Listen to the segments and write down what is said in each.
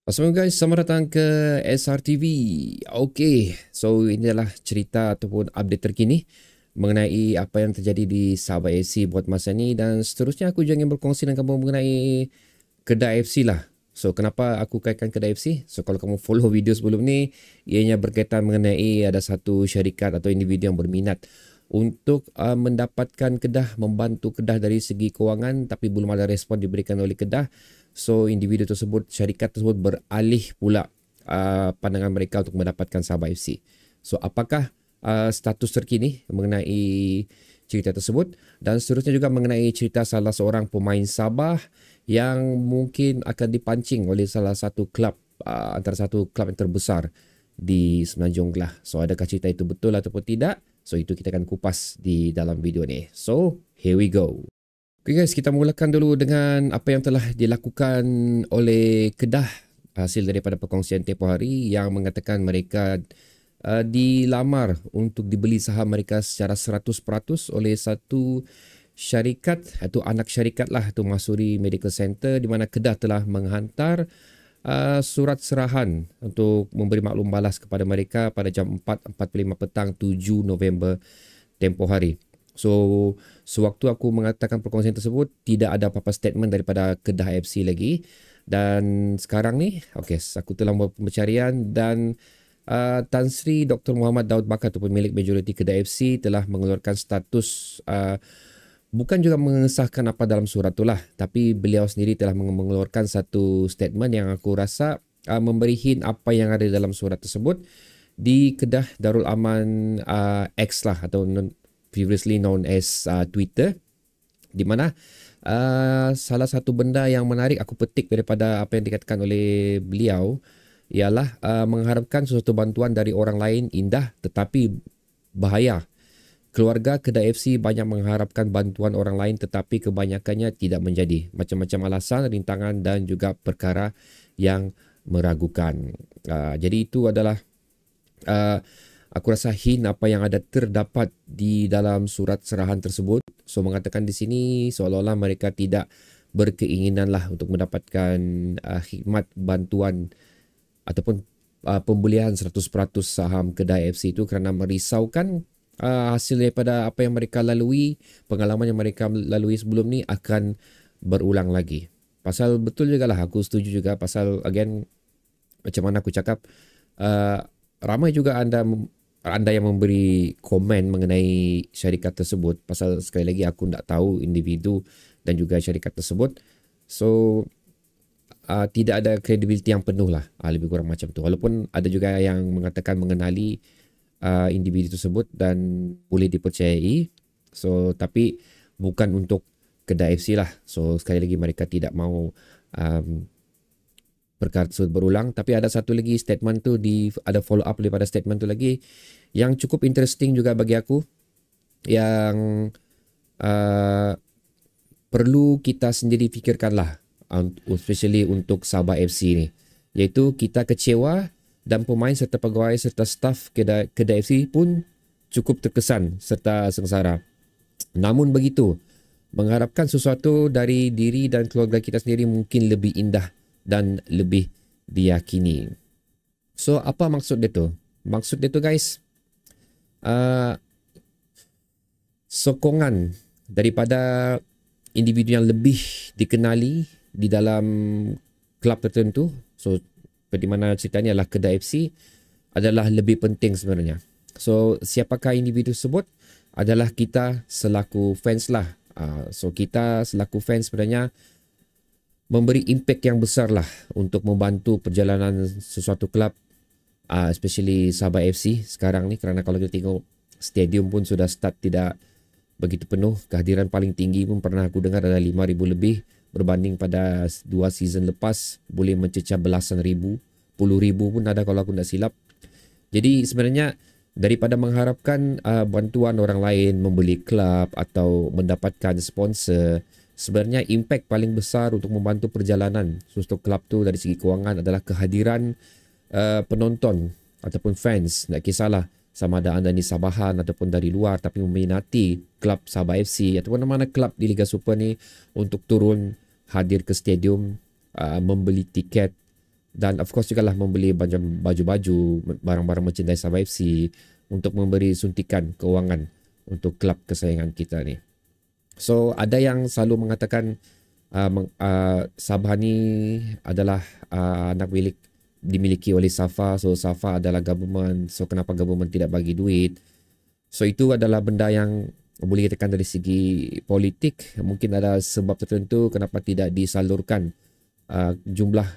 Assalamualaikum guys, selamat datang ke SRTV. Okey, so ini adalah cerita ataupun update terkini mengenai apa yang terjadi di Sabah FC buat masa ni, dan seterusnya aku juga ingin berkongsi dengan kamu mengenai Kedah FC lah. So kenapa aku kaitkan Kedah FC? So kalau kamu follow video sebelum ni, ianya berkaitan mengenai ada satu syarikat atau individu yang berminat untuk mendapatkan Kedah, membantu Kedah dari segi kewangan, tapi belum ada respon diberikan oleh Kedah. So individu tersebut, syarikat tersebut beralih pula pandangan mereka untuk mendapatkan Sabah FC. So apakah status terkini mengenai cerita tersebut, dan seterusnya juga mengenai cerita salah seorang pemain Sabah yang mungkin akan dipancing oleh salah satu klub, antara satu klub yang terbesar di Semenanjung Kelah. So adakah cerita itu betul ataupun tidak? So itu kita akan kupas di dalam video ni. So here we go. Okay guys, kita mulakan dulu dengan apa yang telah dilakukan oleh Kedah hasil daripada perkongsian tempoh hari yang mengatakan mereka dilamar untuk dibeli saham mereka secara 100% oleh satu syarikat, iaitu anak syarikat lah, itu Masuri Medical Center, di mana Kedah telah menghantar surat serahan untuk memberi maklum balas kepada mereka pada jam 4.45 petang 7 November tempoh hari. So, sewaktu aku mengatakan perkongsian tersebut, tidak ada apa-apa statement daripada Kedah FC lagi. Dan sekarang ni, okay, aku telah membuat pencarian dan Tan Sri Dr. Muhammad Daud Bakar, ataupun milik majoriti Kedah FC, telah mengeluarkan status, bukan juga mengesahkan apa dalam surat tu lah, tapi beliau sendiri telah mengeluarkan satu statement yang aku rasa memberi hint apa yang ada dalam surat tersebut di Kedah Darul Aman X lah, atau previously known as Twitter, di mana salah satu benda yang menarik aku petik daripada apa yang dikatakan oleh beliau ialah mengharapkan sesuatu bantuan dari orang lain indah tetapi bahaya. Keluarga Kedah FC banyak mengharapkan bantuan orang lain tetapi kebanyakannya tidak menjadi. Macam-macam alasan, rintangan dan juga perkara yang meragukan. Jadi itu adalah aku rasa hint apa yang ada terdapat di dalam surat serahan tersebut. So mengatakan di sini seolah-olah mereka tidak berkeinginan lah untuk mendapatkan khidmat bantuan ataupun pembelian 100% saham Kedah FC itu kerana merisaukan hasil daripada apa yang mereka lalui, pengalaman yang mereka lalui sebelum ni akan berulang lagi. Pasal betul juga lah, aku setuju juga pasal again, macam mana aku cakap, ramai juga anda yang memberi komen mengenai syarikat tersebut. Pasal sekali lagi aku tak tahu individu dan juga syarikat tersebut. So tidak ada kredibiliti yang penuh lah, lebih kurang macam tu. Walaupun ada juga yang mengatakan mengenali individu tersebut dan boleh dipercayai. So tapi bukan untuk Kedah FC lah. So sekali lagi mereka tidak mahu perkara tersebut berulang. Tapi ada satu lagi statement tu, ada follow up daripada statement tu lagi yang cukup interesting juga bagi aku, yang perlu kita sendiri fikirkan lah, especially untuk Sabah FC ni, iaitu kita kecewa dan pemain serta pegawai serta staf Kedah FC pun cukup terkesan serta sengsara. Namun begitu, mengharapkan sesuatu dari diri dan keluarga kita sendiri mungkin lebih indah dan lebih diyakini. So apa maksud dia tu? Maksud dia tu guys, sokongan daripada individu yang lebih dikenali di dalam klub tertentu. So seperti mana ceritanya adalah Kedah FC adalah lebih penting sebenarnya. So siapakah individu tersebut? Adalah kita selaku fans lah. So kita selaku fans sebenarnya memberi impact yang besar lah untuk membantu perjalanan sesuatu klub, especially Sabah FC sekarang ni, kerana kalau kita tengok stadium pun sudah start tidak begitu penuh. Kehadiran paling tinggi pun pernah aku dengar adalah 5,000 lebih, berbanding pada 2 season lepas boleh mencecah belasan ribu, puluh ribu pun ada kalau aku tak silap. Jadi sebenarnya daripada mengharapkan bantuan orang lain, membeli klub atau mendapatkan sponsor, sebenarnya impact paling besar untuk membantu perjalanan suatu klub tu dari segi kewangan adalah kehadiran penonton ataupun fans. Tak kisahlah sama ada anda ni Sabahan ataupun dari luar tapi meminati klub Sabah FC ataupun mana-mana klub di Liga Super ni, untuk turun hadir ke stadium, membeli tiket dan of course juga lah membeli baju-baju, barang-barang merchandise Sabah FC untuk memberi suntikan keuangan untuk klub kesayangan kita ni. So ada yang selalu mengatakan Sabah ni adalah anak milik dimiliki oleh SAFA, so SAFA adalah government, so kenapa government tidak bagi duit? So itu adalah benda yang boleh dikatakan dari segi politik, mungkin ada sebab tertentu kenapa tidak disalurkan jumlah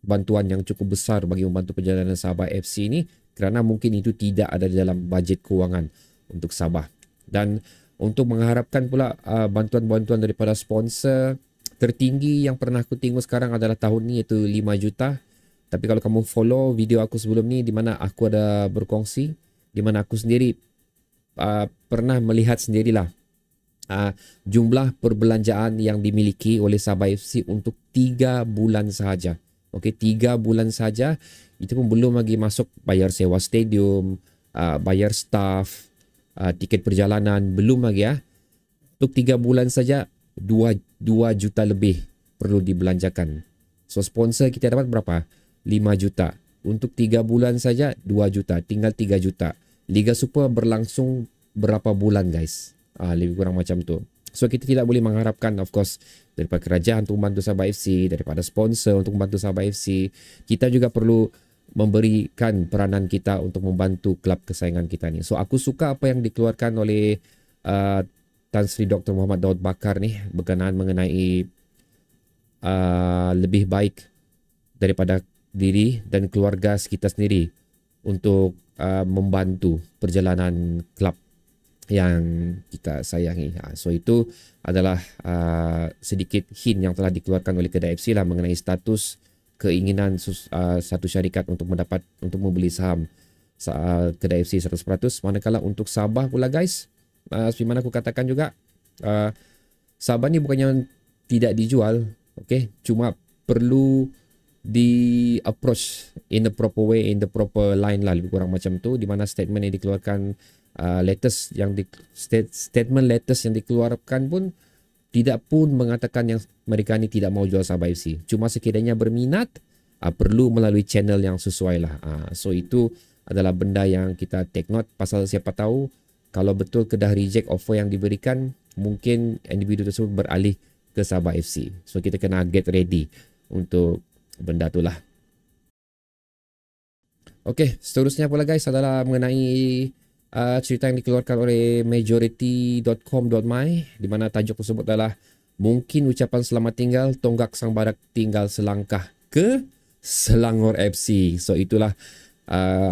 bantuan yang cukup besar bagi membantu perjalanan Sabah FC ini, kerana mungkin itu tidak ada di dalam bajet kewangan untuk Sabah. Dan untuk mengharapkan pula bantuan-bantuan daripada sponsor, tertinggi yang pernah aku tengok sekarang adalah tahun ni iaitu 5 juta. Tapi kalau kamu follow video aku sebelum ni di mana aku ada berkongsi, di mana aku sendiri pernah melihat sendirilah jumlah perbelanjaan yang dimiliki oleh Sabah FC untuk 3 bulan sahaja. Okey, 3 bulan saja. Itu pun belum lagi masuk bayar sewa stadium, bayar staff, tiket perjalanan, belum lagi ya. Untuk 3 bulan saja 2 juta lebih perlu dibelanjakan. So sponsor kita dapat berapa? 5 juta. Untuk 3 bulan saja 2 juta, tinggal 3 juta. Liga Super berlangsung berapa bulan guys? Lebih kurang macam tu. So kita tidak boleh mengharapkan of course daripada kerajaan untuk membantu Sabah FC, daripada sponsor untuk membantu Sabah FC. Kita juga perlu memberikan peranan kita untuk membantu klub kesayangan kita ni. So aku suka apa yang dikeluarkan oleh Tan Sri Dr. Muhammad Daud Bakar ni berkenaan mengenai lebih baik daripada diri dan keluarga kita sendiri untuk membantu perjalanan klub yang kita sayangi. So itu adalah sedikit hint yang telah dikeluarkan oleh Kedah FC lah mengenai status keinginan satu syarikat untuk membeli saham Kedah FC 100%. Manakala untuk Sabah pula guys, seperti mana aku katakan juga, Sabah ni bukannya tidak dijual, okay? Cuma perlu di approach in the proper way, in the proper line lah, lebih kurang macam tu, di mana statement yang dikeluarkan statement latest yang dikeluarkan pun tidak pun mengatakan yang mereka ni tidak mau jual Sabah FC. Cuma sekiranya berminat, perlu melalui channel yang sesuai lah. So itu adalah benda yang kita take note, pasal siapa tahu kalau betul Kedah reject offer yang diberikan, mungkin individu tersebut beralih ke Sabah FC. So kita kena get ready untuk benda tu lah. Okay, seterusnya pula guys adalah mengenai cerita yang dikeluarkan oleh majority.com.my, di mana tajuk tersebut adalah mungkin ucapan selamat tinggal tonggak Sang Badak tinggal selangkah ke Selangor FC. So itulah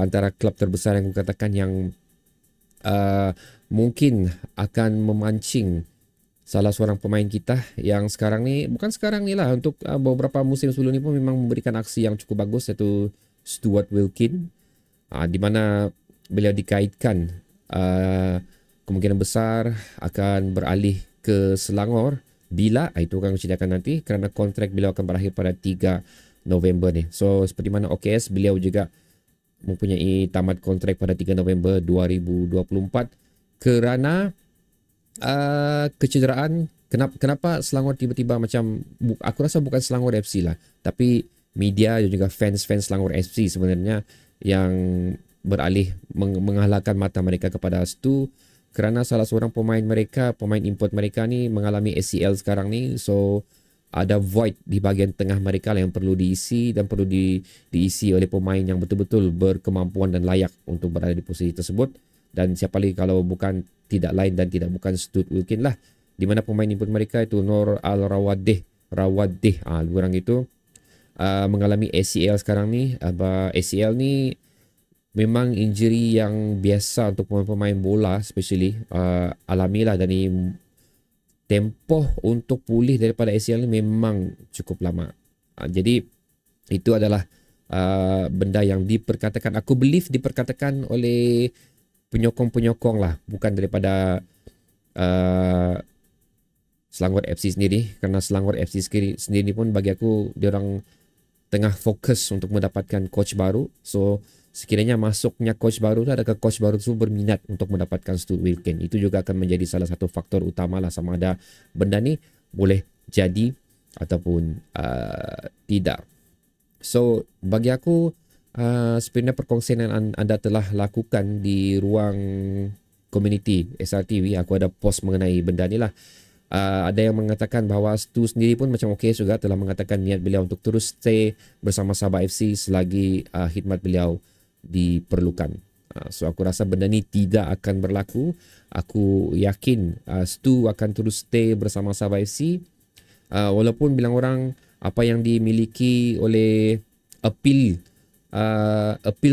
antara klub terbesar yang aku katakan yang mungkin akan memancing salah seorang pemain kita yang sekarang ni, bukan sekarang ni lah, untuk beberapa musim sebelum ni pun memang memberikan aksi yang cukup bagus, iaitu Stuart Wilkin, di mana beliau dikaitkan kemungkinan besar akan beralih ke Selangor bila, itu akan ceritakan nanti, kerana kontrak beliau akan berakhir pada 3 November ni. So seperti mana OKS, beliau juga mempunyai tamat kontrak pada 3 November 2024 kerana kecederaan. Kenapa Selangor tiba-tiba macam, aku rasa bukan Selangor FC lah, tapi media dan juga fans-fans Selangor FC sebenarnya yang beralih mengalahkan mata mereka kepada Stu, kerana salah seorang pemain mereka, pemain import mereka ni mengalami ACL sekarang ni. So ada void di bahagian tengah mereka yang perlu diisi, dan perlu diisi oleh pemain yang betul-betul berkemampuan dan layak untuk berada di posisi tersebut. Dan siapa lagi kalau bukan, tidak lain dan tidak bukan Stuart Wilkin lah, di mana pemain import mereka itu Nur Al-Rawadeh, kurang itu, mengalami ACL sekarang ni. ACL ni memang injury yang biasa untuk pemain-pemain bola, especially alamilah, dan tempoh untuk pulih daripada ACL ni memang cukup lama. Jadi itu adalah benda yang diperkatakan, aku believe diperkatakan oleh penyokong-penyokong lah, bukan daripada Selangor FC sendiri, kerana Selangor FC sendiri pun bagi aku diorang tengah fokus untuk mendapatkan coach baru. So sekiranya masuknya coach baru, adakah coach baru itu berminat untuk mendapatkan Stuart Wilkin, itu juga akan menjadi salah satu faktor utama lah, sama ada benda ni boleh jadi ataupun tidak. So bagi aku sebenarnya perkongsian yang anda telah lakukan di ruang community SRTV, aku ada post mengenai benda ni lah. Ada yang mengatakan bahawa Stu sendiri pun macam okey juga, telah mengatakan niat beliau untuk terus stay bersama Sabah FC selagi khidmat beliau diperlukan. So aku rasa benda ni tidak akan berlaku. Aku yakin Stu akan terus stay bersama Sabah FC. Walaupun bilang orang apa yang dimiliki oleh appeal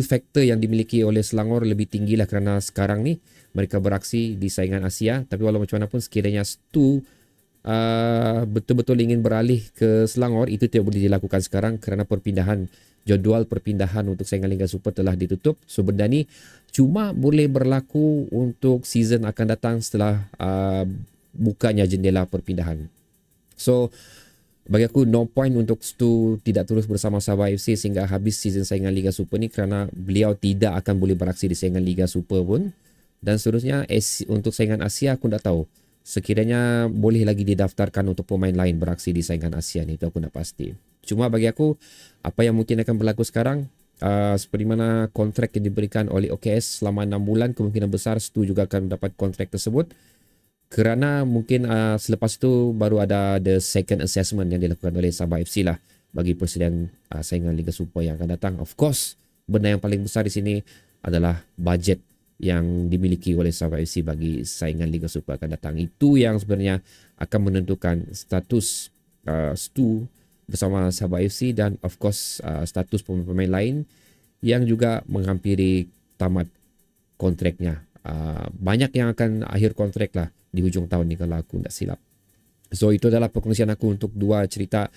factor yang dimiliki oleh Selangor lebih tinggi lah, kerana sekarang ni mereka beraksi di saingan Asia. Tapi walau macam mana pun, sekiranya Stu betul-betul ingin beralih ke Selangor, itu tidak boleh dilakukan sekarang kerana jadual perpindahan untuk saingan Liga Super telah ditutup. So benda ni cuma boleh berlaku untuk season akan datang setelah bukanya jendela perpindahan. So bagi aku no point untuk Stu tidak terus bersama Sabah FC sehingga habis season saingan Liga Super ni, kerana beliau tidak akan boleh beraksi di saingan Liga Super pun. Dan seterusnya untuk saingan Asia aku tak tahu. Sekiranya boleh lagi didaftarkan untuk pemain lain beraksi di saingan Asia ni, itu aku tak pasti. Cuma bagi aku, apa yang mungkin akan berlaku sekarang, seperti mana kontrak yang diberikan oleh OKS selama 6 bulan, kemungkinan besar Stu juga akan mendapat kontrak tersebut. Kerana mungkin selepas itu baru ada the second assessment yang dilakukan oleh Sabah FC lah bagi persediaan saingan Liga Super yang akan datang. Of course, benda yang paling besar di sini adalah budget yang dimiliki oleh Sabah FC bagi saingan Liga Super akan datang. Itu yang sebenarnya akan menentukan status Stu bersama Sabah FC dan of course status pemain-pemain lain yang juga menghampiri tamat kontraknya. Banyak yang akan akhir kontrak lah di hujung tahun ni kalau aku tak silap. So itu adalah perkongsian aku untuk dua cerita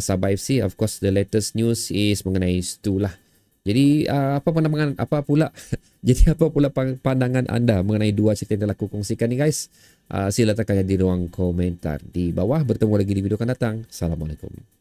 Sabah FC. Of course the latest news is mengenai Stu lah. Jadi apa pula pandangan anda mengenai dua cerita yang telah aku kongsikan ni guys? Sila tekan di ruang komentar di bawah. Bertemu lagi di video akan datang. Assalamualaikum.